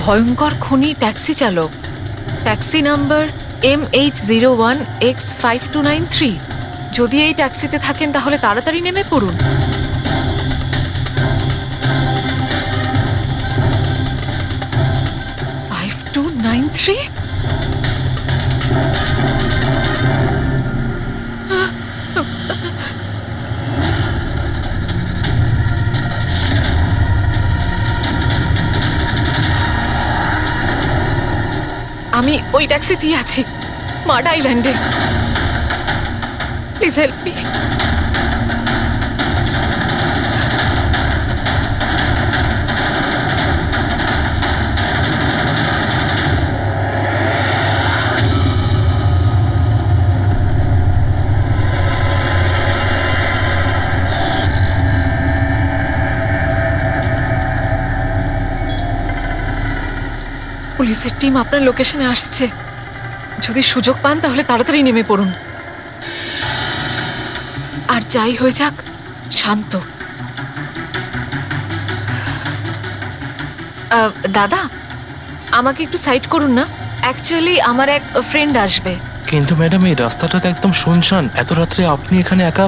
ভয়ঙ্কর খুনি ট্যাক্সি চালক, ট্যাক্সি নাম্বার MH01X5293। যদি এই ট্যাক্সিতে থাকেন তাহলে তাড়াতাড়ি নেমে পড়ুন। 5293। আমি ওই ট্যাক্সিতেই আছি, মাড আইল্যান্ডে। Please help me. পুলিশের টিম আপনার লোকেশনে আসছে। যদি সুযোগ পান তাহলে তাড়াতাড়ি নেমে পড়ুন। আর যাই হয়ে যাক, শান্ত। দাদা, আমাকে একটু সাইড করুন না। অ্যাকচুয়ালি আমার এক ফ্রেন্ড আসবে। কিন্তু ম্যাডাম, এই রাস্তাটা তো একদম শুনশান। এত রাত্রে আপনি এখানে একা?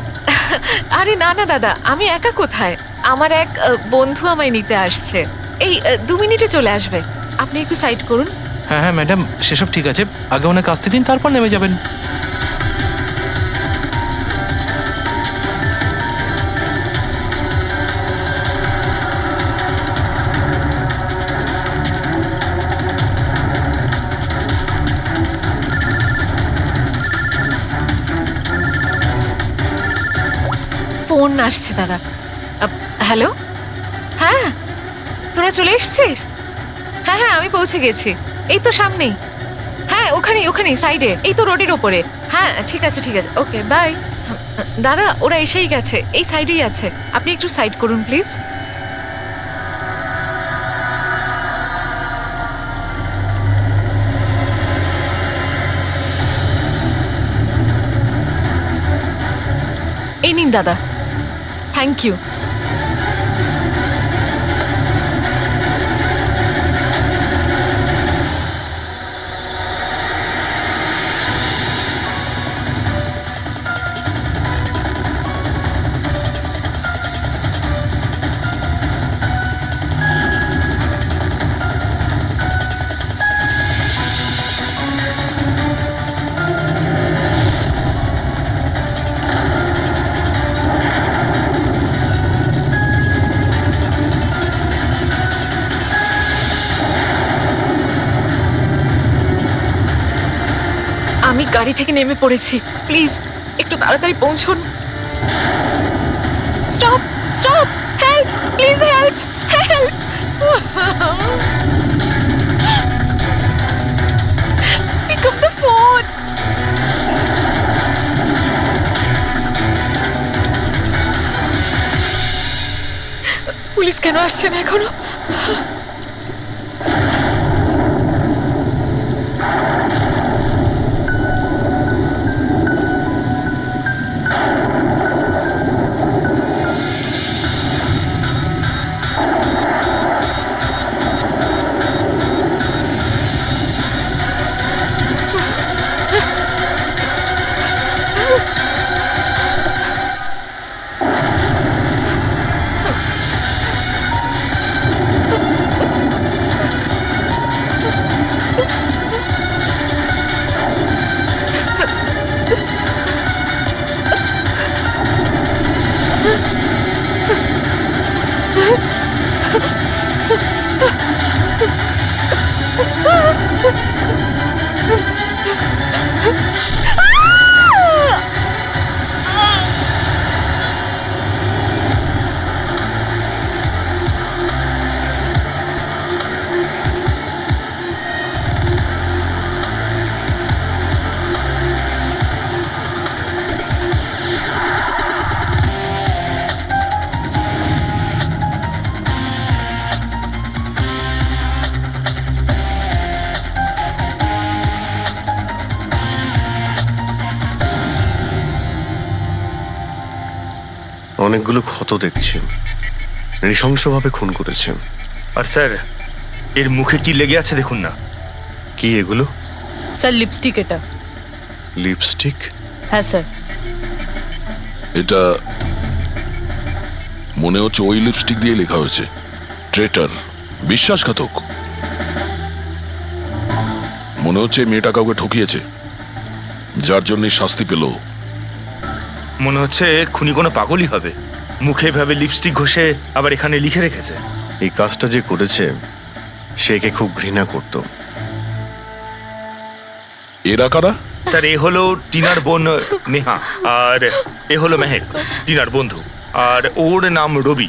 আরে না না দাদা, আমি একা কোথায়? আমার এক বন্ধু আমায় নিতে আসছে। এই 2 মিনিটে চলে আসবে। আপনি একটু সাইড করুন। হ্যাঁ হ্যাঁ ম্যাডাম, সেসব ঠিক আছে। আগে ওনাকে আসতে দিন, তারপর নেমে যাবেন। ফোন আসছে দাদা। হ্যালো, হ্যাঁ তোরা চলে এসছিস? হ্যাঁ হ্যাঁ, আমি পৌঁছে গেছি। এই তো সামনেই। হ্যাঁ, ওখানেই সাইডে, এই তো রোডের ওপরে। হ্যাঁ ঠিক আছে ঠিক আছে, ওকে বাই। দাদা, ওরা এসেই গেছে, এই সাইডেই আছে। আপনি একটু সাইড করুন প্লিজ। এই নিন দাদা, থ্যাংক ইউ। আমি গাড়ি থেকে নেমে পড়েছি, প্লিজ একটু তাড়াতাড়ি পৌঁছুন। Stop stop, help please, help help. Pick up the phone. Police কেন আসছে না এখনো? অনেকগুলো ক্ষত দেখছি, নৃশংসভাবে খুন করেছেন। আর স্যার, এর মুখে কি লেগে আছে দেখুন না। কি এগুলো? স্যার লিপস্টিক এটা। লিপস্টিক? হ্যাঁ স্যার। এটা মনে হচ্ছে ওই লিপস্টিক দিয়ে লেখা হয়েছে ট্রেটার, বিশ্বাসঘাতক। মনে হচ্ছে এই মেয়েটা কাউকে ঠকিয়েছে, যার জন্য শাস্তি পেল। মনে হচ্ছে খুনি কোনো পাগলই হবে, মুখে ভাবে লিপস্টিক ঘষে আবার এখানে লিখে রেখেছে। এই কাজটা যে করেছে সে একে খুব ঘৃণা করত। এরা কারা? স্যার এ হলো টিনার বোন নেহা, আর এ হলো মেহেক, টিনার বন্ধু, আর ওর নাম রবি।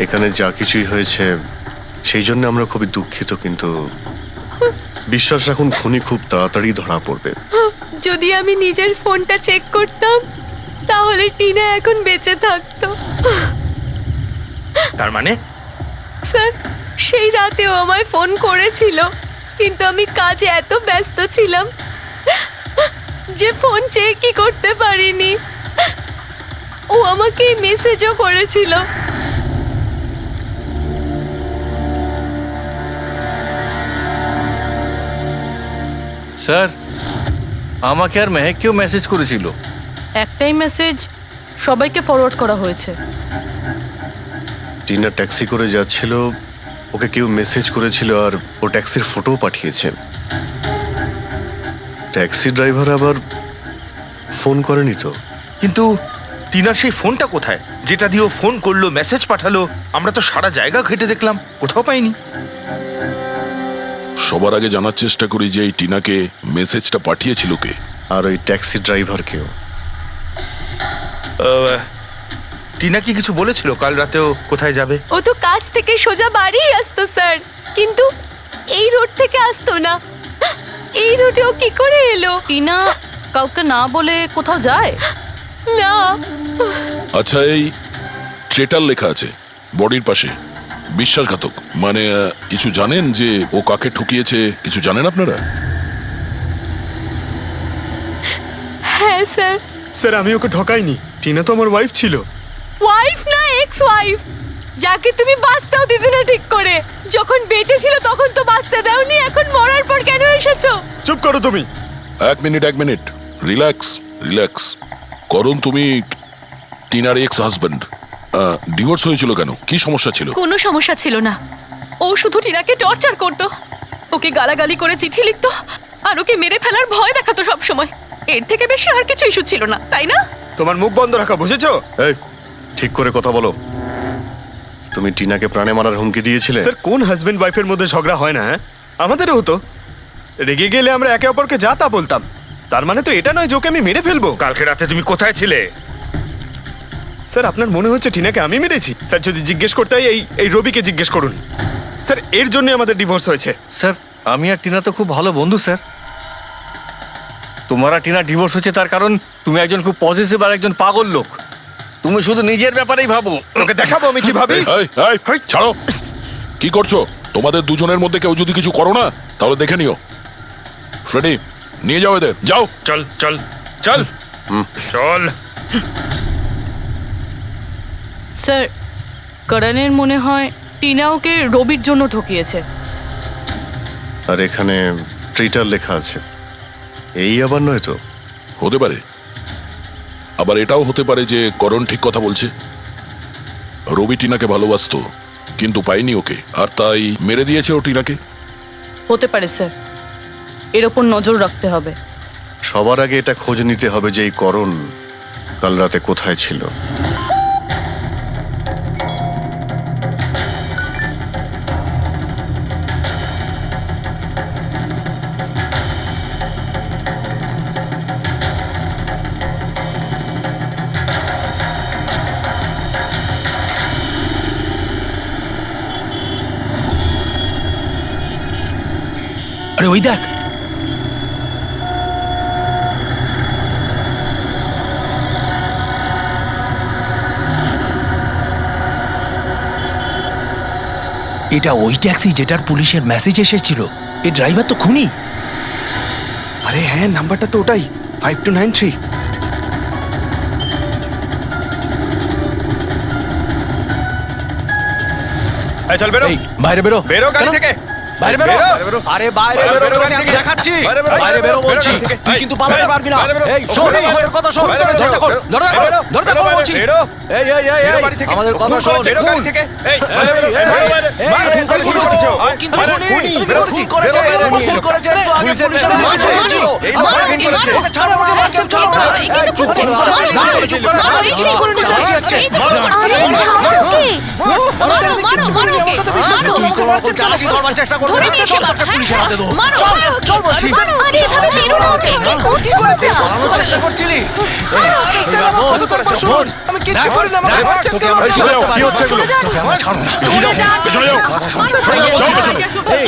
এখানে যা কিছুই হয়েছে সেই জন্য আমরা খুবই দুঃখিত, কিন্তু বিশ্বাস রাখুন খুনি খুব তাড়াতাড়ি ধরা পড়বে। যদি আমি নিজের ফোনটা চেক করতাম তাহলে টিনা এখন বেঁচে থাকতো। তার মানে স্যার সেই রাতেও আমায় ফোন করেছিল, কিন্তু আমি কাজে এত ব্যস্ত ছিলাম যে ফোন চেকই করতে পারিনি। ও আমাকে মেসেজও করেছিল। স্যার, আমাকে আর মেহেককেও মেসেজ করেছিল। একটাই মেসেজ সবাইকে ফরওয়ার্ড করা হয়েছে। টিনা ট্যাক্সি করে যাচ্ছিল, ওকে কেউ মেসেজ করেছিল আর ও ট্যাক্সির ফটোও পাঠিয়েছে। ট্যাক্সি ড্রাইভার আবার ফোন করেনি তো। কিন্তু টিনার সেই ফোনটা কোথায়, যেটা দিয়ে ও ফোন করলো, মেসেজ পাঠালো? আমরা তো সারা জায়গা ঘেটে দেখলাম, কোথাও পাইনি। সবার আগে জানার চেষ্টা করি যে এই টিনাকে মেসেজটা পাঠিয়েছিল কে। আর ওই ট্যাক্সি ড্রাইভারকেও। টিনা কি কিছু বলেছিল কাল রাতেও কোথায় যাবে? ও তো কাজ থেকে সোজা বাড়ি আসতো স্যার, কিন্তু এই রোড থেকে আসতো না। এই রোডে ও কি করে এলো? টিনা কাউকে না বলে কোথাও যায় না। আচ্ছা, এই ট্রেটার লেখা আছে বডির পাশে, বিশ্বাসঘাতক মানে কিছু জানেন যে ও কাকে ঠকিয়েছে? কিছু জানেন আপনারা? হ্যাঁ স্যার। স্যার আমি ওকে ঠকাইনি, টিনা তো আমার ওয়াইফ ছিল। ওয়াইফ না, এক্স ওয়াইফ, যাকে তুমি বাঁচতেও দিতে না ঠিক করে। যখন বেঁচে ছিল তখন তো বাঁচতে দাওনি, এখন মরার পর কেন এসেছো? চুপ করো তুমি। এক মিনিট, রিল্যাক্স রিল্যাক্স। করুন, তুমি টিনার এক্স হাজব্যান্ড, ডিভোর্স হয়েছিল কেন? কি সমস্যা ছিল? কোনো সমস্যা ছিল না, ও শুধু টিনাকে টর্চার করতো, ওকে গালাগালি করে চিঠি লিখতো আর ওকে মেরে ফেলার ভয় দেখাতো সব সময়। এর থেকে বেশি আর কিছু ইস্যু ছিল না, তাই না? তোমার মুখ বন্ধ রাখা, বুঝেছো? এই, ঠিক করে কথা বলো। তুমি টিনাকে প্রাণে মারার হুমকি দিয়েছিলে? স্যার কোন হাজবেন্ড ওয়াইফের মধ্যে ঝগড়া হয় না? হ্যাঁ, আমাদেরও হতো। রেগে গেলে আমরা একে অপরকে যা তা বলতাম। তার মানে তো এটা নয় যে ওকে আমি মেরে ফেলবো। কালকে রাতে তুমি কোথায় ছিলে? স্যার আপনার মনে হচ্ছে টিনাকে আমি মেরেছি? স্যার যদি জিজ্ঞেস করতে হয় এই রবিকে জিজ্ঞেস করুন। স্যার এর জন্য আমাদের ডিভোর্স হয়েছে। স্যার, আমি আর টিনা তো খুব ভালো বন্ধু স্যার। তোমার আর টিনা ডিভোর্স হচ্ছে তার কারণ তুমি একজন খুব পজিটিভ আর একজন পাগল লোক। তুমি শুধু নিজের ব্যাপারেই ভাবো। ওকে দেখাবো আমি কি ভাবি। এই, ছাড়ো। কি করছো? তোমাদের দুজনের মধ্যে কেউ যদি কিছু করো না তাহলে দেখে নিও। ফ্রেডি, নিয়ে যাও এদের, যাও। চল চল চল চল। স্যার, করণের মনে হয় টিনা ওকে রবির জন্য ঠকিয়েছে। আর এখানে ট্রিটার লেখা আছে, এই আবার নয় তো? হতে পারে, আবার এটাও হতে পারে যে করণ ঠিক কথা বলছে। রবি টিনাকে ভালোবাসতো কিন্তু পাইনি ওকে, আর তাই মেরে দিয়েছে ও টিনাকে। হতে পারে স্যার, এর ওপর নজর রাখতে হবে। সবার আগে এটা খোঁজ নিতে হবে যে এই করণ কাল রাতে কোথায় ছিল। আরে ওই দেখ, এটা ওই ট্যাক্সি যেটার পুলিশের মেসেজ এসেছিল। এই ড্রাইভার তো খুনি। আরে হ্যাঁ, নাম্বারটা তো ওটাই, 5293। চল বেরো এই বাইরে বেরো বেরো গাড়ি কেন? থেকে বাইরে বেরো বেরো। আরে বাইরে বাইরে বেরো বেরো তোকে গাড়ি আমি থেকে। দেখাচ্ছি বাইরে বেরো, বাইরে বেরো বেরো বলছি গাড়ি থেকে। তুই এই, কিন্তু পালাতে বাইরে, পারবি না বাইরে বেরো। এই শোন বাইরে আমাদের বেরো। কথা শোন বাইরে বেরো, দরজা খোল, বেরো। দরজা খোল, বেরো, দরজা বেরো খোল বাইরে, বলছি বেরো। এই এই এই বেরো এই বাড়ি থেকে। আমাদের কথা খুন শোন করেছে, বেরো গাড়ি থেকে। এই, বেরো বাইরে। এই, মার, এই, খুন করে খুন কি করেছে, করেছো? ও কিন্তু আরে, খুনি, খুনি, খুন বেরো, করেছে, খুন করেছে, বেরো, বেরো, খুন বেরো। করেছে, রে, তো আগে পুলিশের পুলিশের কাছে কাছে মারো, ছিল। এই আমার মারো, খুন এই করেছে, মারো। ওকে ছাড়ো, আমার কেউ ছাড়ো না। এই কিন্তু চুপ করছে। করো, মারো, মারো, মারো, মারো, চুপ করো, মারো, এই সেই করে নিচ্ছে। মারো, মারো, এই তো মারো, করছে। মারো, মারো, মারো, মারো, মারো, মারো, মারো, মারো ওকে। তুই কোনো রকম চালাকি করবার চেষ্টা করবি ধরে না, নিয়ে এসে তোকে মারো, পুলিশের হাতে দেবো। মারো, চল, মারো, চল বলছি। আরে এভাবে মেরো না ওকে। কি করছো তোমরা? পালানোর চেষ্টা করছিলি? আমি কিচ্ছু করি না, আমাকে মারছেন তোকে কেন? আমরা কি ছাড়তে পারি হচ্ছে না। এগুলো? তোকে আমরা ছাড়বো না। চলে যান। চলে যাও এই,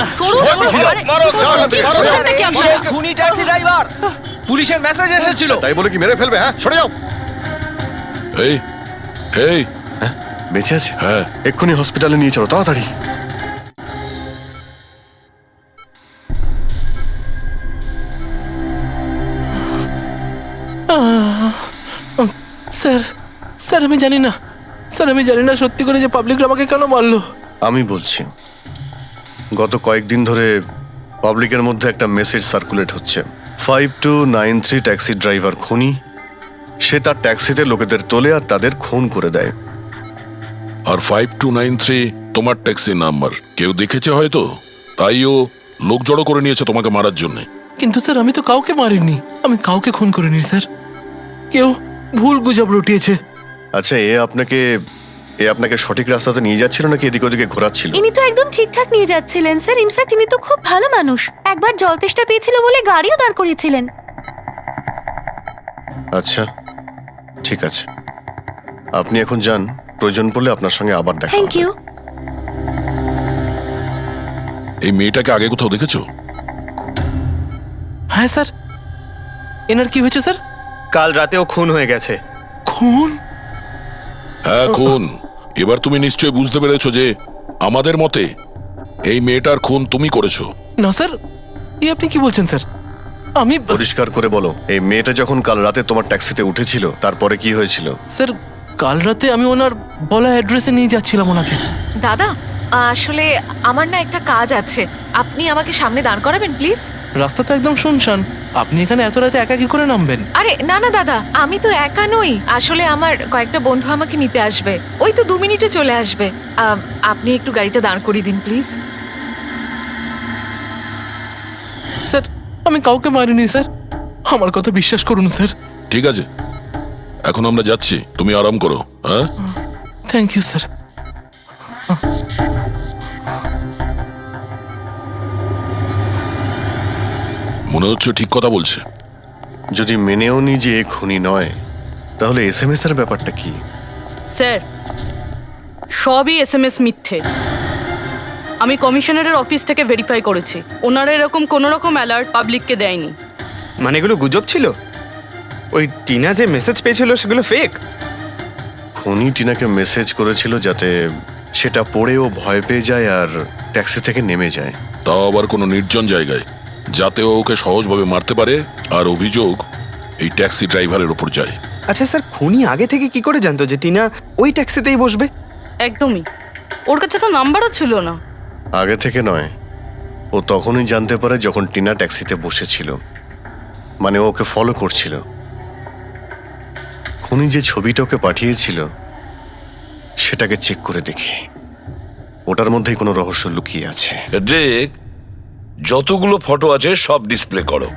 খুনি ট্যাক্সি ড্রাইভার পুলিশের মেসেজ এসেছিল তাই বলে কি মেরে ফেলবে? হ্যাঁ, সরে যাও। এই এই হ্যাঁ, বেঁচে আছে? হ্যাঁ। এক্ষুনি হসপিটালে নিয়ে চলো, তাড়াতাড়ি। স্যার স্যার আমি জানি না স্যার আমি জানি না সত্যি করে যে পাবলিকরা আমাকে কেন মারলো। আমি বলছি, গত কয়েকদিন ধরে পাবলিকের মধ্যে একটা মেসেজ সার্কুলেট হচ্ছে। 5293 ট্যাক্সি ড্রাইভার খুনি। সে তার ট্যাক্সিতে লোকেদের তোলে আর তাদের খুন করে দেয়। আর 5293 তোমার ট্যাক্সি নাম্বার কেউ দেখেছে হয়তো, তাইও লোক জড়ো করে নিয়েছে তোমাকে মারার জন্য। কিন্তু স্যার আমি তো কাউকে মারিনি, আমি কাউকে খুন করিনি স্যার। কেউ ভুল গুজব রটিয়েছে। আচ্ছা, এ আপনাকে সঠিক রাস্তাতে নিয়ে যাচ্ছিল নাকি এদিক ওদিকে ঘোরাচ্ছিল? ইনি তো একদম ঠিকঠাক নিয়ে যাচ্ছিলেন স্যার। ইনফ্যাক্ট ইনি তো খুব ভালো মানুষ। একবার জল তেষ্টা পেয়েছিল বলে গাড়িও দাঁড় করিয়েছিলেন। আচ্ছা, ঠিক আছে, আপনি এখন যান। প্রয়োজন পড়লে আপনার সঙ্গে আবার দেখা থ্যাংক হবে। ইউ। এই মেয়েটাকে আগে কোথাও দেখেছো? হ্যাঁ স্যার। এনার কি হয়েছে স্যার? কাল রাতেও খুন হয়ে গেছে। খুন? হ্যাঁ, খুন। এবার তুমি নিশ্চয়ই বুঝতে পেরেছো যে আমাদের মতে এই মেয়েটার খুন তুমি করেছো। না স্যার, আপনি কি বলছেন স্যার? আমি পরিষ্কার করে বলো, এই মেয়েটা যখন কাল রাতে তোমার ট্যাক্সিতে উঠেছিল তারপরে কি হয়েছিল? স্যার কাল রাতে আমি ওনার বলা অ্যাড্রেসে নিয়ে যাচ্ছিলাম ওনাকে। দাদা আসলে আমার না একটা কাজ আছে, আপনি আমাকে সামনে দাঁড় করাবেন প্লিজ। রাস্তা তো একদম শুনশান, আপনি এখানে এত রাতে একা কি করে নামবেন? আরে না না দাদা, আমি তো একা নই। আসলে আমার কয়েকটা বন্ধু আমাকে নিতে আসবে, ওই তো 2 মিনিটে চলে আসবে। আপনি একটু গাড়িটা দাঁড় করিয়ে দিন প্লিজ। স্যার আমি কাউকে মারিনি স্যার, আমার কথা বিশ্বাস করুন স্যার। ঠিক আছে, এখন আমরা যাচ্ছি, তুমি আরাম করো। হ্যাঁ, থ্যাংক ইউ স্যার। মনে হচ্ছে ঠিক কথা বলছে। যদি মেনেও নি যে এ খুনি নয়, তাহলে SMS এর ব্যাপারটা কি? স্যার সবই SMS মিথ্যে। আমি কমিশনারের অফিস থেকে ভেরিফাই করেছি, ওনারা এরকম কোনো রকম অ্যালার্ট পাবলিককে দেয়নি। মানে এগুলো গুজব ছিল? ওই টিনা যে মেসেজ পেয়েছিল সেগুলো ফেক? খুনি টিনাকে মেসেজ করেছিল যাতে সেটা পড়েও ভয় পেয়ে যায় আর ট্যাক্সি থেকে নেমে যায়। তাও আবার কোনো নির্জন জায়গায়, যাতে ও ওকে সহজভাবে মারতে পারে আর অভিযোগ এই ট্যাক্সি ড্রাইভারের ওপর যায়। আচ্ছা স্যার, খুনি আগে থেকে কি করে জানতো যে টিনা ওই ট্যাক্সিতেই বসবে? একদমই, ওর কাছে তো নাম্বারও ছিল না। আগে থেকে নয়, ও তখনই জানতে পারে যখন টিনা ট্যাক্সিতে বসেছিল, মানে ও ওকে ফলো করছিল। খুনি যে ছবিটা ওকে পাঠিয়েছিল সেটাকে চেক করে দেখি, ওটার মধ্যেই কোনো রহস্য লুকিয়ে আছে। দেখ, যতগুলো ফটো আছে সব ডিসপ্লে করো।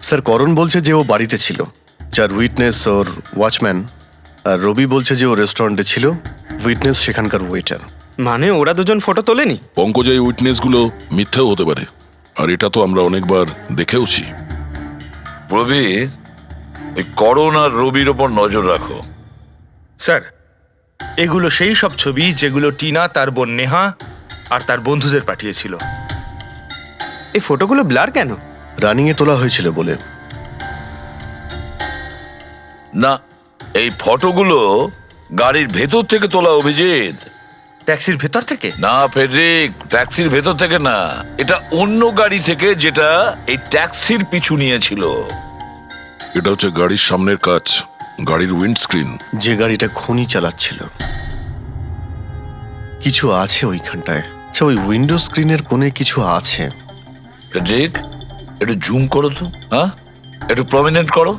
স্যার, করণ বলছে যে ও বাড়িতে ছিল, যার উইটনেস ওর ওয়াচম্যান, আর রবি বলছে যে ও রেস্টুরেন্টে ছিল, উইটনেস সেখানকার ওয়েটার। মানে ওরা দুজন ফটো তোলেনি? পঙ্কজ, এই উইটনেসগুলো মিথ্যেও হতে পারে, আর এটা তো আমরা অনেকবার দেখেওছি। রবি, এই করণ আর রবির ওপর নজর রাখো। স্যার, এগুলো সেই সব ছবি যেগুলো টিনা তার বোন নেহা আর তার বন্ধুদের পাঠিয়েছিল। এই ফটোগুলো ব্লার কেন? রানিংয়ে তোলা হয়েছিল বলে। না, এই ফটোগুলো গাড়ির ভেতর থেকে তোলা, অভিজিৎ। ট্যাক্সির ভেতর থেকে? না ফেডরিক, ট্যাক্সির ভেতর থেকে না, এটা অন্য গাড়ি থেকে যেটা এই ট্যাক্সির পিছু নিয়েছিল। এটা হচ্ছে গাড়ির সামনের কাচ, গাড়ির উইন্ডস্ক্রিন। যে গাড়িটা খুনি চালাচ্ছিল। কিছু আছে ওইখানটায়। আচ্ছা, ওই উইন্ডো স্ক্রিনের কোণে কিছু আছে। দেখ, একটু জুম করো তো, হ্যাঁ, একটু প্রমিনেন্ট করো।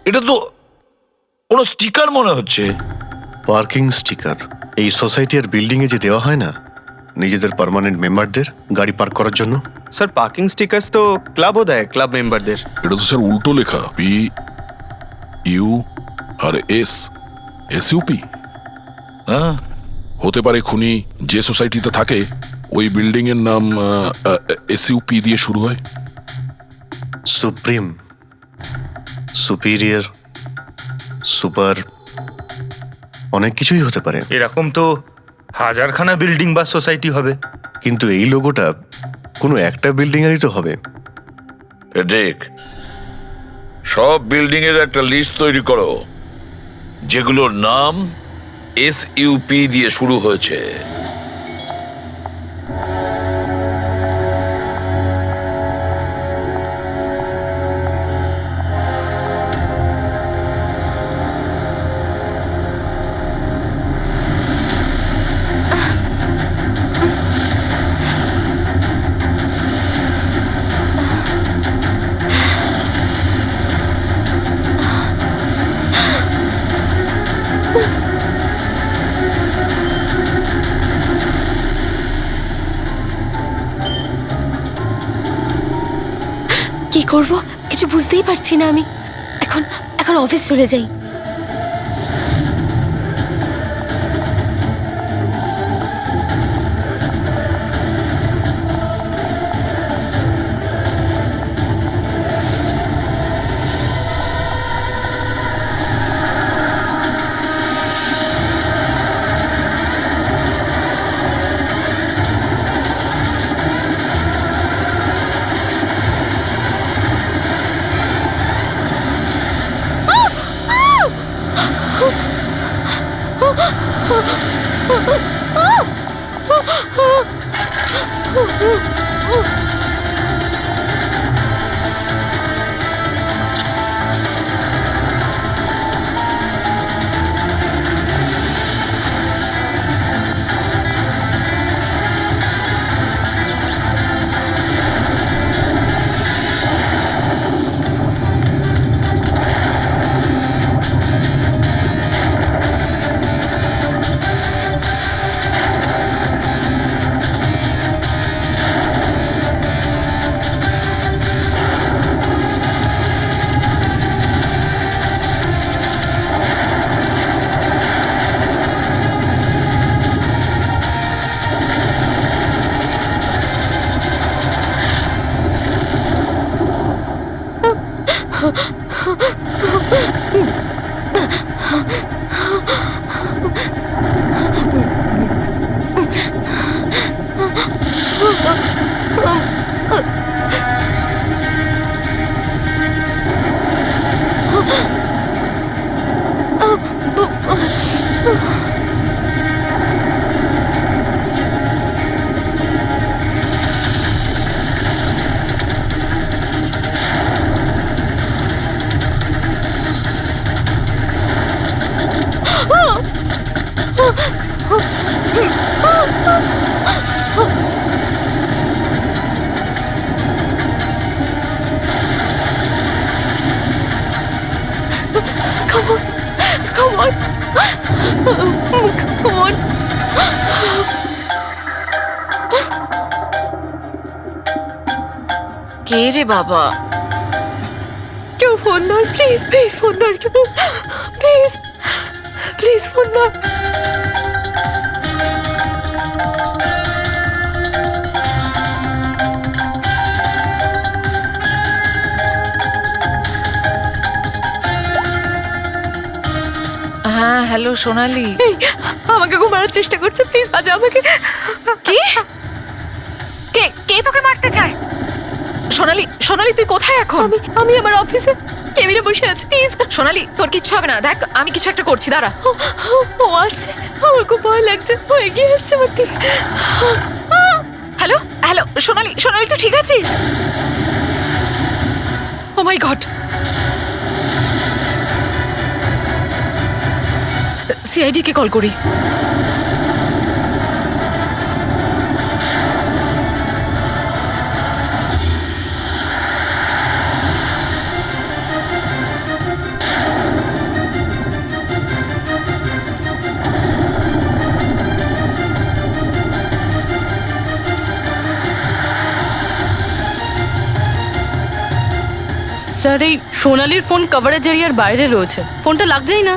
এটা তো কোনো স্টিকার মনে হচ্ছে। Parking sticker. এই সোসাইটির বিল্ডিং এ যে দেওয়া হয় না নিজেদের পার্মানেন্ট মেম্বারদের গাড়ি পার্ক করার জন্য। স্যার পার্কিং স্টিকার্স তো ক্লাবও দেয়, ক্লাব মেম্বারদের। এটা তো স্যার উল্টো লেখা, P U R S, SUP. হ্যাঁ, হতে পারে খুনি যে সোসাইটিতে থাকে ওই বিল্ডিং এর নাম এসইউপি দিয়ে শুরু হয়। সুপ্রিম, সুপিরিয়র, সুপার, অনেক কিছুই হতে পারে। এরকম তো হাজারখানা বিল্ডিং বা সোসাইটি হবে। কিন্তু এই লোগোটা কোনো একটা বিল্ডিং এরই তো হবে। দেখ, সব বিল্ডিং এর একটা লিস্ট তৈরি করো যেগুলোর নাম এসইউপি দিয়ে শুরু হয়েছে। কি করব কিছু বুঝতেই পারছি না আমি। এখন এখন অফিস চলে যাই। Come on. Come on. Come on. কে রে বাবা? কেউ ফোন ধর, প্লিজ প্লিজ ফোন ধর, প্লিজ প্লিজ ফোন ধর। হ্যাঁ হ্যালো সোনালি। এই আমাকে ঘুমানোর চেষ্টা করছে, প্লিজ বাজা আমাকে। কি? কে কে তোকে মারতে চায়? সোনালি, সোনালি তুই কোথায় এখন? আমি আমার অফিসে কেবিনে বসে আছি, প্লিজ। সোনালি তোর কিচ্ছু হবে না, দেখ আমি কিছু একটা করছি, দাঁড়া। ও আসছে, আমার খুব ভয় লাগছে, ও এগিয়ে আসছে আমার দিকে। হ্যালো হ্যালো সোনালি, সোনালি তুই ঠিক আছিস? ও মাই গড, সিআইডি কে কল করি। স্যার এই সোনালির ফোন কভারেজ এরিয়ার বাইরে রয়েছে, ফোনটা লাগছেই না।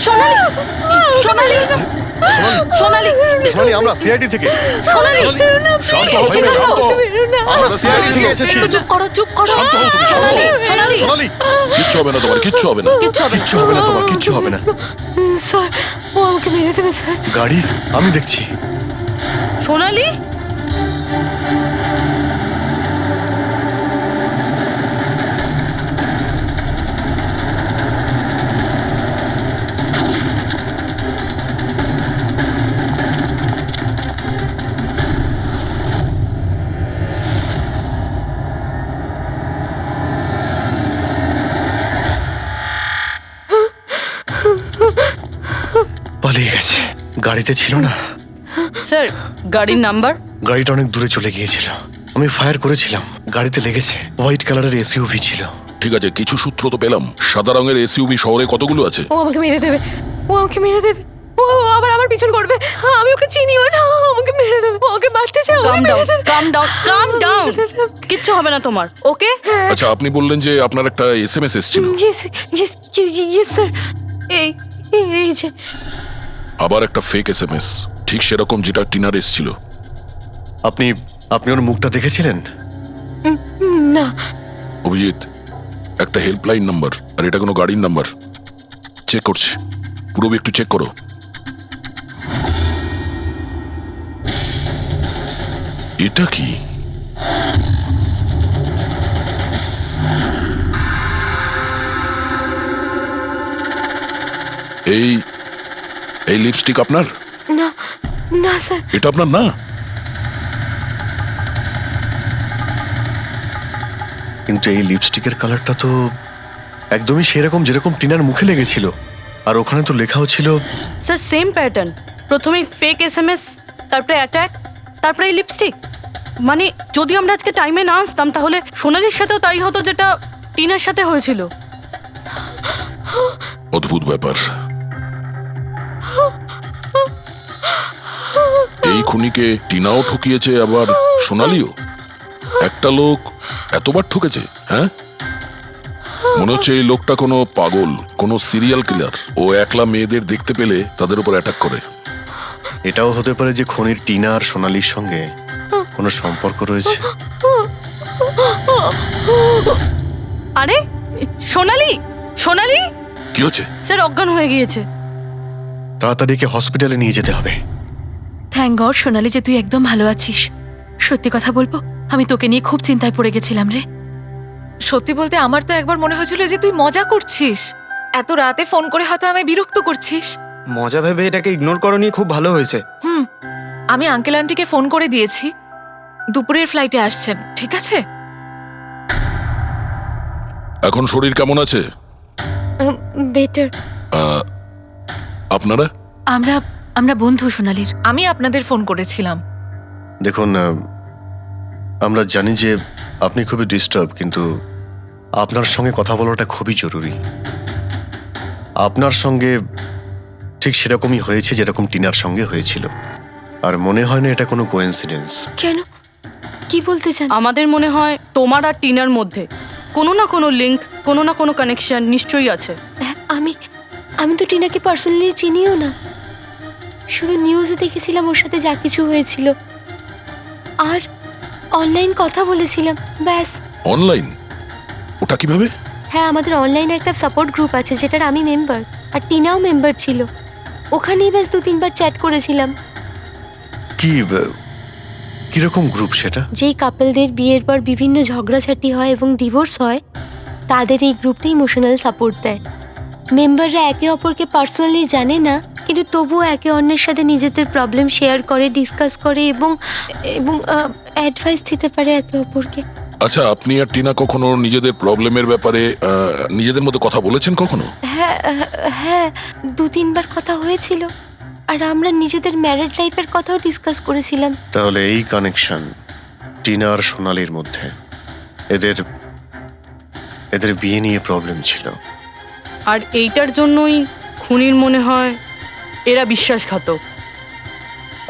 সোনালি, সোনালি, সোনালি, সোনালি, আমরা সিআইডি থেকে। সোনালি, শান্ত হও ঠিক তুমি, আছো? শান্ত হও। আমরা সিআইডি থেকে এসেছি। একটু চুপ করো, চুপ করো। শান্ত হও তুমি, শান্ত সোনালি, হও। সোনালি, সোনালি, কিচ্ছু হবে না তোমার, কিচ্ছু হবে না। কিচ্ছু হবে না। কিচ্ছু হবে না তোমার, কিচ্ছু হবে না। স্যার ও আমাকে মেরে দেবে স্যার। গাড়ি আমি দেখছি। সোনালি, পালিয়ে গেছে। গাড়িতে ছিল না। স্যার গাড়ির নাম্বার? গাড়িটা অনেক দূরে চলে গিয়েছিল। আমি ফায়ার করেছিলাম, গাড়িতে লেগেছে। হোয়াইট কালারের এসইউভি ছিল। ঠিক আছে, কিছু সূত্র তো পেলাম। সাদা রঙের এসইউভি শহরে কতগুলো আছে? ও আমাকে মেরে দেবে, ও আমাকে মেরে দেবে, ও আবার আমার পিছন করবে। আমি ওকে চিনিও না, ও আমাকে মেরে দেবে, ও ওকে মারতে চাও। কাম ডাউন, কাম ডাউন, কাম ডাউন। কিচ্ছু হবে না তোমার, ওকে? আচ্ছা, আপনি বললেন যে আপনার একটা এসএমএস এসেছিল। Yes yes yes sir. এই এই যে আবার একটা ফেক এসএমএস, ঠিক সেরকম যেটা টিনার এসেছিল। আপনি আপনি ওর মুখটা দেখেছিলেন? না। অভিজিৎ, একটা হেল্পলাইন নাম্বার, আর এটা কোনো গাড়ির নাম্বার। চেক করছি, পুরো একটু চেক করো। এটা কি? এই এই লিপস্টিক আপনার? না না স্যার। এটা আপনার না? কিন্তু এই লিপস্টিকের কালারটা তো একদমই সেরকম যেরকম টিনার মুখে লেগেছিল। আর ওখানে তো লেখাও ছিল। স্যার সেম প্যাটার্ন, প্রথমে ফেক এসএমএস, তারপরে অ্যাটাক, তারপরে এই লিপস্টিক। মানে যদি আমরা আজকে টাইমে না আসতাম তাহলে সোনালির সাথেও তাই হতো যেটা টিনার সাথে হয়েছিল। অদ্ভুত ব্যাপার। এই খুনিকে টিনাও ঠকিয়েছে, আবার সোনালিও। একটা লোক এতবার ঠকেছে, হ্যাঁ? মনে হচ্ছে এই লোকটা কোনো পাগল, কোনো সিরিয়াল কিলার। ও একলা মেয়েদের দেখতে পেলে তাদের উপর অ্যাটাক করে। এটাও হতে পারে যে খনির টিনা আর সোনালির সঙ্গে কোনো সম্পর্ক রয়েছে। আরে সোনালি, সোনালি! কি হচ্ছে? স্যার অজ্ঞান হয়ে গিয়েছে। তাড়াতাড়ি একে হসপিটালে নিয়ে যেতে হবে। থ্যাংক গড সোনালি যে তুই একদম ভালো আছিস। সত্যি কথা বলবো, আমি তোকে নিয়ে খুব চিন্তায় পড়ে গেছিলাম রে। সত্যি বলতে আমার তো একবার মনে হয়েছিল যে তুই মজা করছিস, এত রাতে ফোন করে হয়তো আমায় বিরক্ত করছিস। মজা ভেবে এটাকে ইগনোর করনি, খুব ভালো হয়েছে। আমি আঙ্কেল আন্টিকে ফোন করে দিয়েছি, দুপুরের ফ্লাইটে আসছেন, ঠিক আছে? এখন শরীর কেমন আছে? বেটার। আপনারা? আমরা বন্ধু সোনালির। আমি আপনাদের ফোন করেছিলাম। দেখুন, আমরা জানি যে আপনি খুবই ডিস্টার্ব, কিন্তু আপনার সঙ্গে কথা বলাটা খুবই জরুরি। আপনার সঙ্গে ঠিক সেরকমই হয়েছে যেরকম টিনার সঙ্গে হয়েছিল। আর মনে হয় না এটা কোনো কোইন্সিডেন্স। কেন, কি বলতে চান? আমাদের মনে হয় তোমার আর টিনার মধ্যে কোনো না কোনো লিঙ্ক, কোনো না কোনো কানেকশন নিশ্চয়ই আছে। আমি আমি তো টিনাকে পার্সোনালি চিনিও না, শুধু নিউজে দেখেছিলাম ওর সাথে যা কিছু হয়েছিল, আর অনলাইন কথা বলেছিলাম, ব্যাস। অনলাইন? ওটা কিভাবে? হ্যাঁ, আমাদের অনলাইনে একটা সাপোর্ট গ্রুপ আছে যেটার আমি মেম্বার, আর টিনাও মেম্বার ছিল। ওখানেই বেশ 2-3 বার চ্যাট করেছিলাম। কিরকম গ্রুপ সেটা? যেই কাপলদের বিয়ের পর বিভিন্ন ঝগড়াঝাটি হয় এবং ডিভোর্স হয়, তাদের এই গ্রুপটা ইমোশনাল সাপোর্ট দেয়। মেম্বাররা একে অপরকে পার্সোনালি জানে না, কিন্তু তবুও একে অন্যের সাথে নিজেদের প্রবলেম শেয়ার করে, ডিসকাস করে এবং এবং অ্যাডভাইস দিতে পারে একে অপরকে। আচ্ছা, আপনি আর টিনা কখনো নিজেদের প্রবলেমের ব্যাপারে নিজেদের মধ্যে কথা বলেছেন কখনো? হ্যাঁ হ্যাঁ, 2-3 বার কথা হয়েছিল, আর আমরা নিজেদের ম্যারিড লাইফের কথাও ডিসকাস করেছিলাম। তাহলে এই কানেকশন টিনা আর সোনালির মধ্যে, এদের বিয়ে নিয়ে প্রবলেম ছিল। আর এইটার জন্যই খুনির মনে হয় এরা বিশ্বাসঘাতক।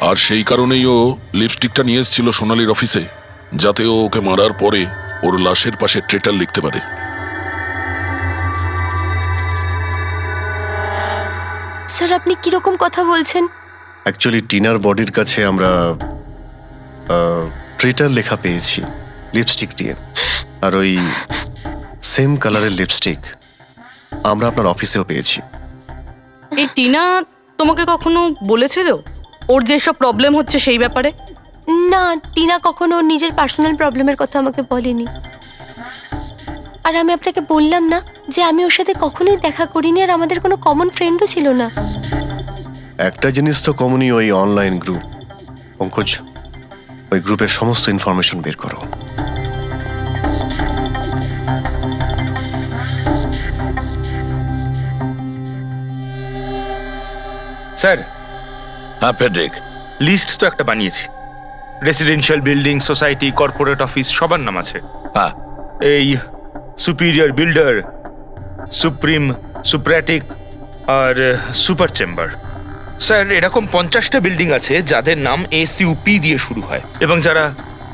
আর সেই কারণেই ও লিপস্টিকটা নিয়ে এসেছিল সোনালির অফিসে, যাতে ও ওকে মারার পরে ওর লাশের পাশে ট্রেটার লিখতে পারে। স্যার, আপনি কিরকম কথা বলছেন? অ্যাকচুয়ালি টিনার বডির কাছে আমরা ট্রেটার লেখা পেয়েছি লিপস্টিক দিয়ে, আর ওই সেম কালারের লিপস্টিক আমরা আপনার অফিসেও পেয়েছি। এই টিনা তোমাকে কখনো বলেছিল ওর যেসব প্রবলেম হচ্ছে সেই ব্যাপারে? না, টিনা কখনো ওর নিজের পার্সোনাল প্রবলেমের কথা আমাকে বলেনি। আর আমি আপনাকে বললাম না যে আমি ওর সাথে কখনোই দেখা করিনি, আর আমাদের কোনো কমন ফ্রেন্ডও ছিল না। একটা জিনিস তো কমনই, ওই অনলাইন গ্রুপ। পঙ্কজ, ওই গ্রুপের সমস্ত ইনফরমেশন বের করো। স্যার, হ্যাঁ ফেডরিক, লিস্ট তো একটা বানিয়েছি। Residential building, society, corporate office সবার নাম আছে। হ্যাঁ এই সুপিরিয়র বিল্ডার, সুপ্রিম, সুপ্রাটিক আর সুপার চেম্বার। স্যার, এরকম 50টা বিল্ডিং আছে যাদের নাম SUP দিয়ে শুরু হয়, এবং যারা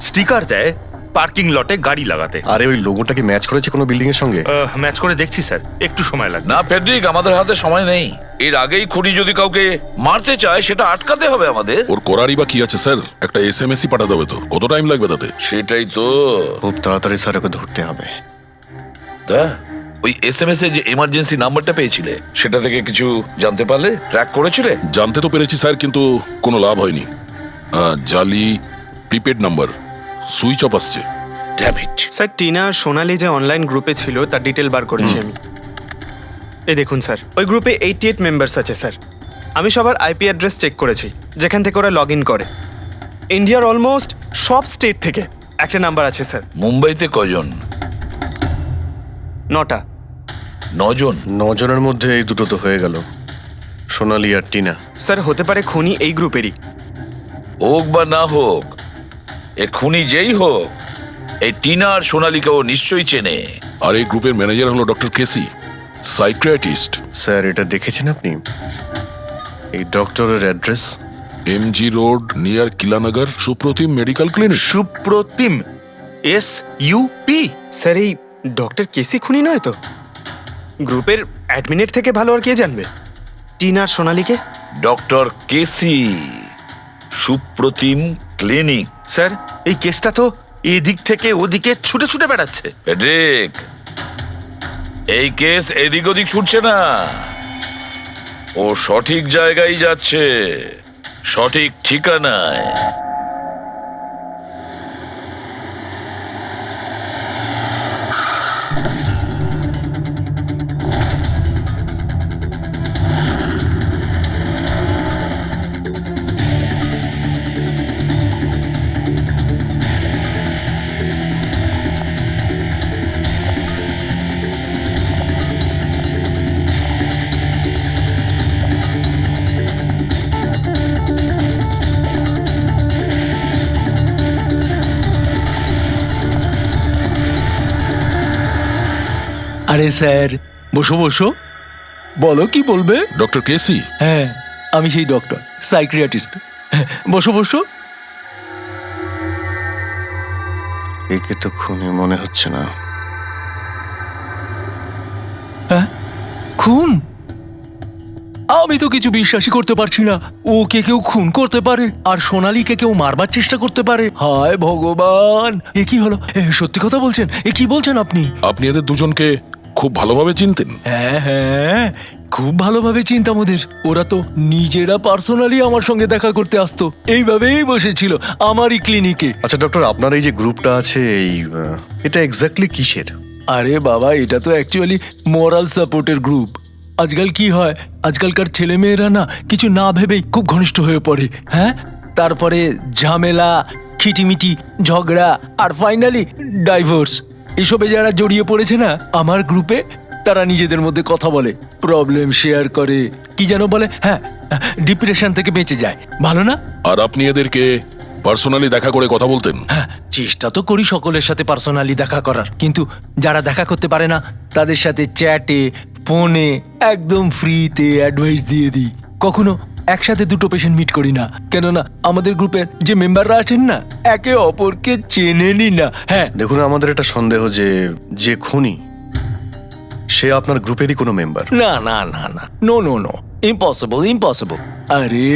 স্টিকার দেয় পার্কিং লটে গাড়ি লাগাতে। আরে ওই লোগোটা কি ম্যাচ করেছে কোনো বিল্ডিং এর সঙ্গে? ম্যাচ করে দেখছি স্যার, একটু সময় লাগবে। না ফেডরিক, আমাদের হাতে সময় নেই। এর আগেই খুনি যদি কাউকে মারতে চায় সেটা আটকাতে হবে আমাদের। ওর করারই বা কি আছে স্যার? একটা SMS-ই পাঠাতে হবে তো, কত টাইম লাগবে তাতে? সেটাই তো। খুব তাড়াতাড়ি স্যার ওকে ধরতে হবে। তা ওই SMS এর যে এমার্জেন্সি নাম্বারটা পেয়েছিলে, সেটা থেকে কিছু জানতে পারলে? ট্র্যাক করেছিলে? জানতে তো পেরেছি স্যার, কিন্তু কোনো লাভ হয়নি। জালি প্রিপেড নাম্বার, সুইচ অফ আসছে। Damn it. স্যার, টিনা আর সোনালি যে অনলাইন গ্রুপে ছিল তার ডিটেল বার করেছি আমি। এই দেখুন স্যার, ওই গ্রুপে 88 মেম্বার্স আছে স্যার। আমি সবার IP অ্যাড্রেস চেক করেছি, যেখান থেকে ওরা লগ ইন করে। ইন্ডিয়ার অলমোস্ট সব স্টেট থেকে একটা নাম্বার আছে স্যার। মুম্বাইতে কজন? 9টা। 9 জন? 9 জনের মধ্যে এই দুটো তো হয়ে গেল, সোনালি আর টিনা। স্যার, হতে পারে খুনি এই গ্রুপেরই। হোক বা না হোক, এ খুনি যেই হোক, এই টিনা আর সোনালিকে ও নিশ্চয়ই চেনে। আর এই গ্রুপের ম্যানেজার হলো ডক্টর কেসি, সাইকিয়াট্রিস্ট। স্যার, এটা দেখেছেন আপনি? এই ডক্টরের address MG road near Kilanagar, Supratim medical clinic. Supratim, SUP? Sir, এই ডক্টর কেসি খুনি নয় তো? গ্রুপের অ্যাডমিনের থেকে ভালো আর কে জানবে টিনা আর সোনালিকে? ডক্টর কেসি, সুপ্রতিম ক্লিনিক। স্যার, এই কেসটা তো এদিক থেকে ওদিকে ছুটে ছুটে বেড়াচ্ছে। ফেডরিক, এই কেস এদিক ওদিক ছুটছে না, ও সঠিক জায়গায় যাচ্ছে, সঠিক ঠিকানায়। আরে স্যার, বসো বসো। বলো কি বলবে? ডক্টর কেসি, হ্যাঁ, আমি সেই ডক্টর, সাইক্রিয়াটিস্ট। বসো বসো। একে তো খুনি মনে হচ্ছে না। হ্যাঁ, খুন? আমি তো কিছু বিশ্বাসই করতে পারছি না। ওকে কেউ খুন করতে পারে আর সোনালীকে কেউ মারবার চেষ্টা করতে পারে? হায় ভগবান, এ কি হলো? সত্যি কথা বলছেন? এ কি বলছেন আপনি? আপনি এদের দুজনকে খুব ভালোভাবে চিনতেন? হ্যাঁ হ্যাঁ, খুব ভালোভাবে চিনতাম ওদের। ওরা তো নিজেরা পার্সোনালি আমার সঙ্গে দেখা করতে আসতো, এইভাবেই বসেছিল আমারই ক্লিনিকে। আচ্ছা ডক্টর, আপনার এই যে গ্রুপটা আছে, এটা এক্স্যাক্টলি কিসের? আরে বাবা, এটা তো অ্যাকচুয়ালি মোরাল সাপোর্টের গ্রুপ। আজকাল কি হয়, আজকালকার ছেলেমেয়েরা না কিছু না ভেবেই খুব ঘনিষ্ঠ হয়ে পড়ে। হ্যাঁ, তারপরে ঝামেলা, খিটিমিটি, ঝগড়া আর ফাইনালি ডাইভোর্স। এসবে যারা জড়িয়ে পড়েছে না আমার গ্রুপে, তারা নিজেদের মধ্যে কথা বলে, প্রবলেম শেয়ার করে, কি যেন বলে, হ্যাঁ, ডিপ্রেশন থেকে বেঁচে যায়। ভালো না? আর আপনি এদেরকে পার্সোনালি দেখা করে কথা বলতেন? হ্যাঁ, চেষ্টা তো করি সকলের সাথে পার্সোনালি দেখা করার, কিন্তু যারা দেখা করতে পারে না তাদের সাথে চ্যাটে, ফোনে একদম ফ্রিতে অ্যাডভাইস দিয়ে দিই। কখনো একসাথে দুটো পেশেন্ট মিট করি না, কেননা আমাদের গ্রুপের যে মেম্বাররা আছেন না একে অপরকে চেনেনি না। হ্যাঁ, দেখুন, আমাদের একটা সন্দেহ যে খুনি সে আপনার গ্রুপেরই কোনো মেম্বার। না না না না, no no no, impossible impossible. আরে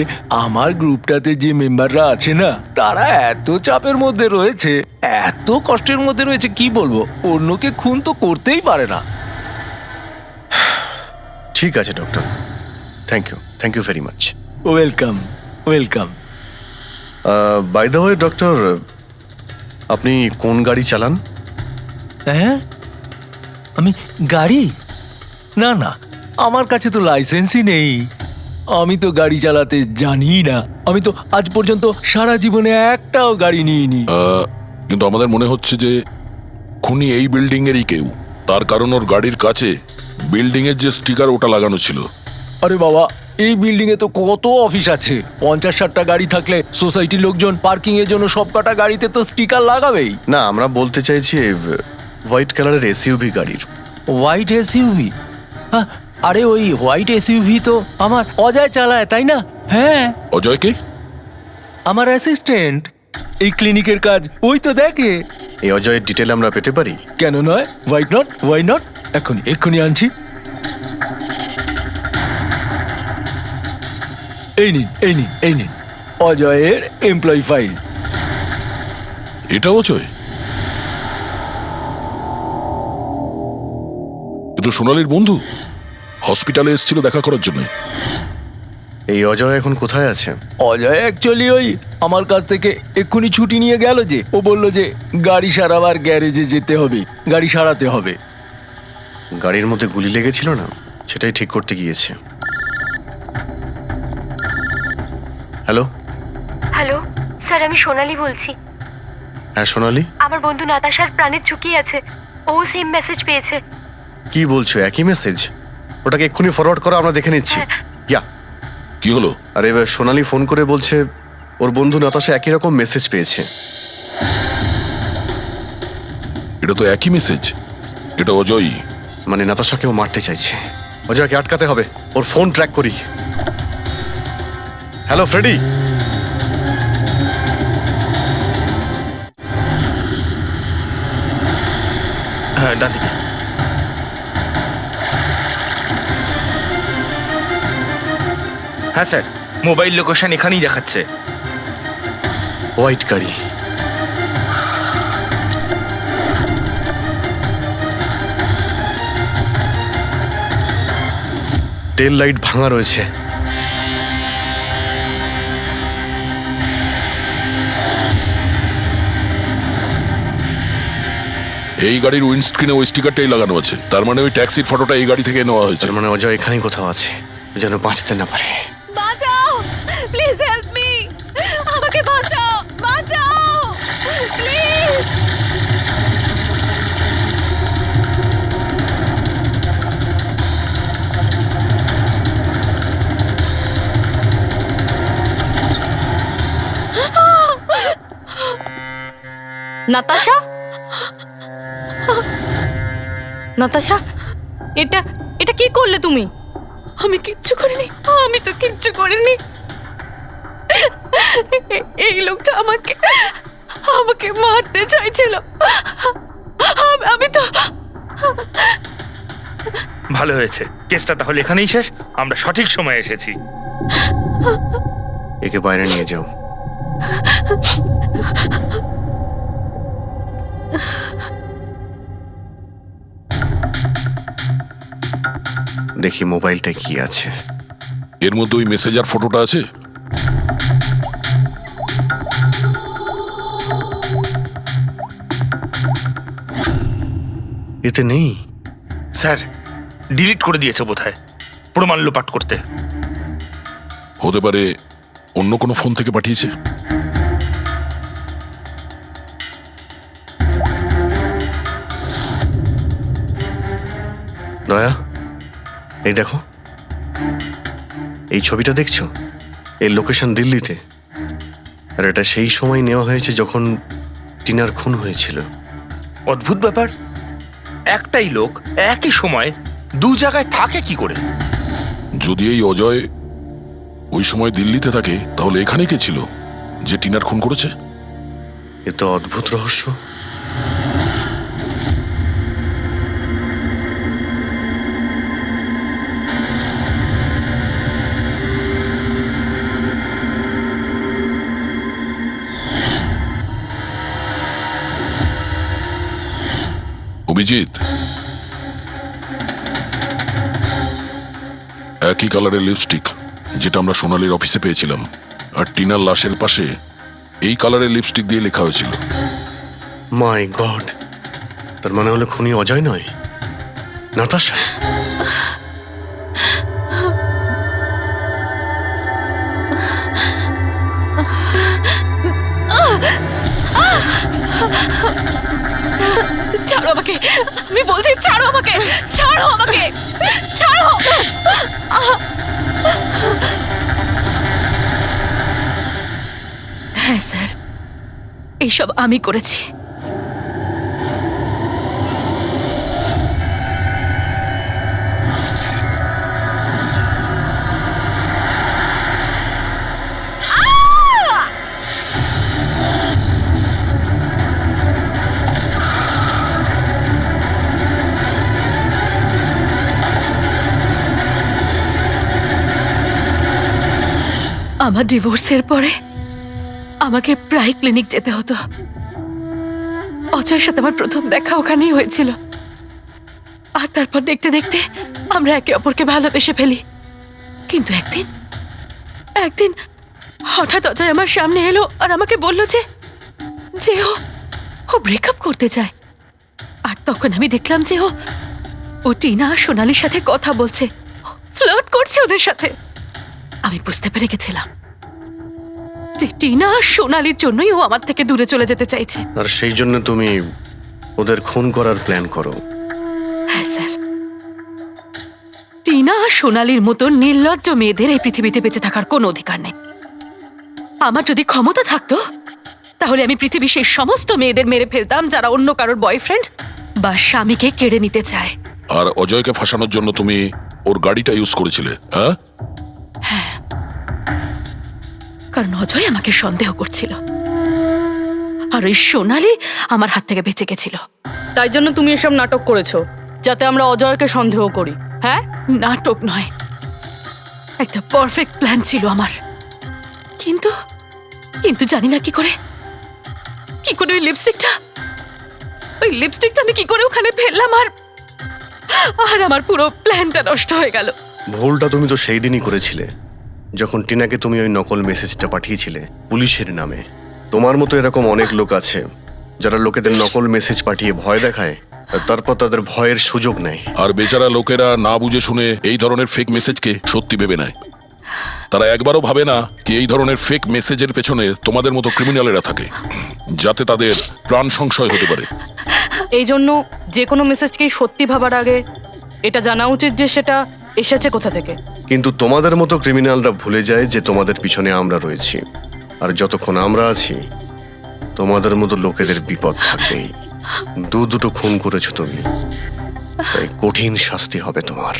আমার গ্রুপটাতে যে মেম্বাররা আছে না তারা এত চাপের মধ্যে রয়েছে, এত কষ্টের মধ্যে রয়েছে, কি বলবো, অন্যকে খুন তো করতেই পারে না। ঠিক আছে doctor, thank you very much. Welcome welcome. By the way doctor, আপনি কোন গাড়ি চালান? হ্যাঁ, আমি গাড়ি? না না, আমার কাছে তো লাইসেন্সই নেই। আমি তো গাড়ি চালাতে জানি না। আমি তো আজ পর্যন্ত সারা জীবনে একটাও গাড়ি নিইনি। কিন্তু আমাদের মনে হচ্ছে যে খুনি এই বিল্ডিং এরই কেউ, তার কারণ ওর গাড়ির কাছে বিল্ডিং এর যে স্টিকার ওটা লাগানো ছিল। আরে বাবা, এই বিল্ডিং এ তো কত অফিস আছে, 50-60টা গাড়ি থাকলে সোসাইটির লোকজন পার্কিং এর জন্য সব কটা গাড়িতে তো স্টিকার লাগাবেই। না, আমরা বলতে চাইছি হোয়াইট কালারের এসইউভি গাড়ির। White SUV? আরে ওই হোয়াইট এসইউভি তো আমার অজয় চালায়, তাই না? হ্যাঁ। অজয় কে? আমার অ্যাসিস্ট্যান্ট, এই ক্লিনিকের কাজ ওই তো দেখে। এই অজয়ের ডিটেল আমরা পেতে পারি? কেন নয়, ওয়াই নট, এক্ষুনি আনছি। এই নিন অজয়ের এমপ্লয়ি ফাইল। এটা অজয়? কিন্তু সোনালীর বন্ধু হসপিটালে এসেছিল দেখা করার জন্য। এই অজয় এখন কোথায় আছে? অজয় অ্যাকচুয়ালি ওই আমার কাছ থেকে এক্ষুনি ছুটি নিয়ে গেল, যে ও বলল যে গাড়ি সারাবার গ্যারেজে যেতে হবে, গাড়ি সারাতে হবে। গাড়ির মধ্যে গুলি লেগেছিল না, সেটাই ঠিক করতে গিয়েছে। হ্যালো হ্যালো স্যার, আমি সোনালি বলছি। হ্যাঁ সোনালি, আমার বন্ধু নাতাশার প্রাণের ঝুঁকি আছে, ও সেম মেসেজ পেয়েছে। কি বলছো? একই মেসেজ? ওটাকে এক্ষুনি ফরওয়ার্ড করো, আমরা দেখে নিচ্ছি। ইয়া, কি হলো? আরে এবার সোনালি ফোন করে বলছে ওর বন্ধু নাতাশা একই রকম মেসেজ পেয়েছে। এটা তো একই মেসেজ, এটা অজয়ই। মানে নাতাশাকেও মারতে চাইছে। অজয়কে আটকাতে হবে, ওর ফোন ট্র্যাক করি। Hello Freddy. হ্যাঁ, ডান দিকে। হ্যাঁ স্যার, মোবাইল লোকেশন এখানেই দেখাচ্ছে। হোয়াইট গাড়ি। টেল লাইট ভাঙা রয়েছে। এই গাড়ির উইন্ডস্ক্রিনে ওই স্টিকারটাই লাগানো আছে, তার মানে ওই ট্যাক্সির ফটোটা এই গাড়ি থেকে নেওয়া হয়েছে। তার মানে অজয় এখানেই কোথাও আছে, যেন বাঁচতে না পারে। বাঁচাও, প্লিজ হেল্প মি, আমাকে বাঁচাও, প্লিজ। নাতাশা, নাতাশা, এটা এটা কি করলে তুমি? আমি কিচ্ছু করিনি, আমি তো কিচ্ছু করিনি। এই লোকটা আমাকে আমাকে মারতে চাইছিল। আমি তো ভালো হয়েছে, কেসটা তাহলে এখানেই শেষ। আমরা সঠিক সময়ে এসেছি। একে বাইরে নিয়ে যাও। দেখি মোবাইলটা কি আছে। এর মধ্যে ওই মেসেজ আর ফটোটা আছে? এতে নেই। স্যার, ডিলিট করে দিয়েছে বোধহয় প্রমাণ লোপাট করতে। হতে পারে অন্য কোনো ফোন থেকে পাঠিয়েছে। দয়া, এই দেখো, এই ছবিটা দেখছো? এর লোকেশন দিল্লিতে, আর এটা সেই সময় নেওয়া হয়েছে যখন টিনার খুন হয়েছিল। অদ্ভুত ব্যাপার, একটাই লোক একই সময় দু জায়গায় থাকে কি করে? যদি এই অজয় ওই সময় দিল্লিতে থাকে, তাহলে এখানে কে ছিল যে টিনার খুন করেছে? এ তো অদ্ভুত রহস্য। অভিজিৎ, একই কালারের লিপস্টিক যেটা আমরা সোনালীর অফিসে পেয়েছিলাম, আর টিনার লাশের পাশে এই কালারের লিপস্টিক দিয়ে লেখা হয়েছিল। মাই গড, তার মানে হলো খুনি অজয় নয়, নাতাশা। ছাড়ো আমাকে, আমি বলছি ছাড়ো আমাকে, ছাড়ো আমাকে, ছাড়ো। হ্যাঁ স্যার, এইসব আমি করেছি। আমার ডিভোর্সের পরে আমাকে প্রায় ক্লিনিক যেতে হতো। অজয়ের সাথে আমার প্রথম দেখা ওখানেই হয়েছিল, আর তারপর দেখতে দেখতে আমরা একে অপরকে ভালোবেসে ফেলি। কিন্তু একদিন হঠাৎ অজয় আমার সামনে এলো আর আমাকে বলল যে ও ব্রেকআপ করতে চায়। আর তখন আমি দেখলাম যে ও টিনা আর সোনালীর সাথে কথা বলছে, ফ্লার্ট করছে ওদের সাথে। আমি বুঝতে পেরে গেছিলাম যে টিনা আর সোনালীর জন্যই ও আমার থেকে দূরে চলে যেতে চাইছে। আর সেই জন্য তুমি ওদের খুন করার প্ল্যান করো? হ্যাঁ স্যার, টিনা আর সোনালীর মতো নির্লজ্জ মেয়েদের এই পৃথিবীতে বেঁচে থাকার কোনো অধিকার নেই। আমার যদি ক্ষমতা থাকতো, তাহলে আমি পৃথিবীর সেই সমস্ত মেয়েদের মেরে ফেলতাম যারা অন্য কারোর বয়ফ্রেন্ড বা স্বামীকে কেড়ে নিতে চায়। আর অজয়কে ফাঁসানোর জন্য তুমি ওর গাড়িটা ইউজ করেছিলে? হ্যাঁ, কারণ অজয় আমাকে সন্দেহ করছিল, আর ওই সোনালী আমার হাত থেকে বেঁচে গেছিল। তাই জন্য তুমি এসব নাটক করেছো, যাতে আমরা অজয়কে সন্দেহ করি। হ্যাঁ, নাটক নয়, একটা পারফেক্ট প্ল্যান ছিল আমার। কিন্তু কিন্তু জানি না কি করে ওই লিপস্টিকটা আমি কি করে ওখানে ফেললাম, আর আমার পুরো প্ল্যানটা নষ্ট হয়ে গেল। ভুলটা তুমি তো সেই দিনই করেছিলে, যখন টিনাকে তুমি ওই নকল মেসেজটা পাঠিয়েছিলে পুলিশের নামে। তোমার মতো এরকম অনেক লোক আছে যারা লোকেদের নকল মেসেজ পাঠিয়ে ভয় দেখায়, আর তারপর তাদের ভয়ের সুযোগ নেয়। আর বেচারা লোকেরা না বুঝে শুনে এই ধরনের ফেক মেসেজকে সত্যি ভেবে নেয়। তারা একবারও ভাবে না কি এই ধরনের ফেক মেসেজের পেছনে তোমাদের মতো ক্রিমিনালেরা থাকে, যাতে তাদের প্রাণ সংশয় হতে পারে। এই জন্য যে কোনো মেসেজকেই সত্যি ভাবার আগে এটা জানা উচিত যে সেটা এসেছে কোথা থেকে। কিন্তু তোমাদের মতো ক্রিমিনালরা ভুলে যায় যে তোমাদের পিছনে আমরা রয়েছি, আর যতক্ষণ আমরা আছি তোমাদের মতো লোকেদের বিপদ থাকবেই। দুটো খুন করেছো তুমি, তাই কঠিন শাস্তি হবে তোমার।